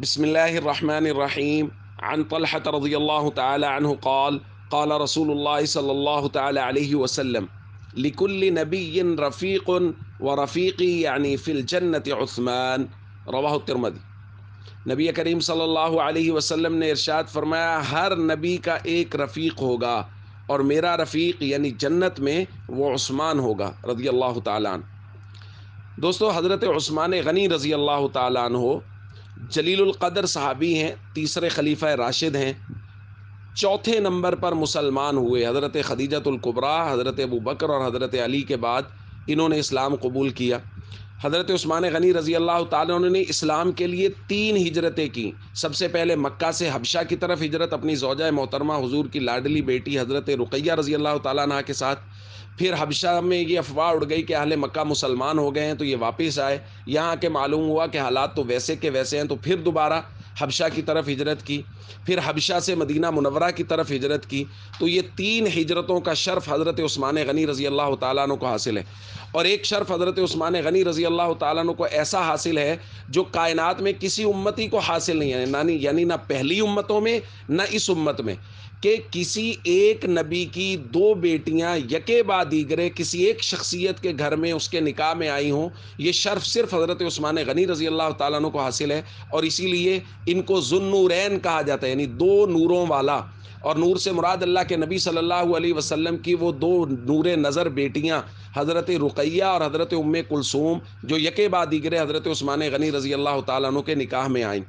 بسم الله الرحمن الرحيم. عن طلحة رضي الله تعالى عنه قال قال رسول الله صلى الله تعالى عليه وسلم لكل نبي رفيق ورفيقي يعني في الجنة عثمان رواہ الترمذی۔ نبی کریم صلی اللہ علیہ وسلم نے ارشاد فرمایا ہر نبی کا ایک رفیق ہوگا اور میرا رفیق یعنی جنت میں وہ عثمان ہوگا رضی اللہ تعالیٰ عنہ۔ دوستو، حضرت عثمان غنی رضی اللہ تعالیٰ عنہ جلیل القدر صحابی ہیں، تیسرے خلیفہ راشد ہیں، چوتھے نمبر پر مسلمان ہوئے۔ حضرت خدیجۃ الکبریٰ، حضرت ابو بکر اور حضرت علی کے بعد انہوں نے اسلام قبول کیا۔ حضرت عثمان غنی رضی اللہ تعالیٰ عنہ نے اسلام کے لیے 3 ہجرتیں کی۔ سب سے پہلے مکہ سے حبشہ کی طرف ہجرت اپنی زوجہ محترمہ حضور کی لاڈلی بیٹی حضرت رقیہ رضی اللہ تعالیٰ عنہ کے ساتھ۔ پھر حبشہ میں یہ افواہ اڑ گئی کہ اہل مکہ مسلمان ہو گئے ہیں تو یہ واپس آئے، یہاں کے معلوم ہوا کہ حالات تو ویسے کے ویسے ہیں، تو پھر دوبارہ حبشہ کی طرف ہجرت کی، پھر حبشہ سے مدینہ منورہ کی طرف ہجرت کی۔ تو یہ 3 ہجرتوں کا شرف حضرت عثمان غنی رضی اللہ تعالیٰ عنہ کو حاصل ہے، اور ایک شرف حضرت عثمان غنی رضی اللہ تعالیٰ عنہ کو ایسا حاصل ہے جو کائنات میں کسی امتی کو حاصل نہیں ہے، یعنی نہ پہلی امتوں میں نہ اس امت میں، کہ کسی ایک نبی کی 2 بیٹیاں یکے بعد دیگرے کسی ایک شخصیت کے گھر میں اس کے نکاح میں آئی ہوں۔ یہ شرف صرف حضرت عثمان غنی رضی اللہ تعالیٰ عنہ کو حاصل ہے، اور اسی لیے ان کو ذو النورین کہا جاتا ہے، یعنی 2 نوروں والا۔ اور نور سے مراد اللہ کے نبی صلی اللہ علیہ وسلم کی وہ 2 نور نظر بیٹیاں حضرت رقیہ اور حضرت ام کلثوم، جو یکے بعد دیگرے حضرت عثمان غنی رضی اللہ تعالیٰ عنہ کے نکاح میں آئیں۔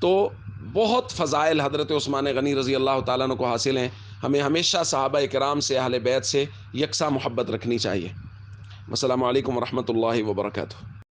تو بہت فضائل حضرت عثمان غنی رضی اللہ تعالیٰ عنہ کو حاصل ہیں۔ ہمیں ہمیشہ صحابہ کرام سے، اہل بیت سے یکساں محبت رکھنی چاہیے۔ السلام علیکم ورحمۃ اللہ وبرکاتہ۔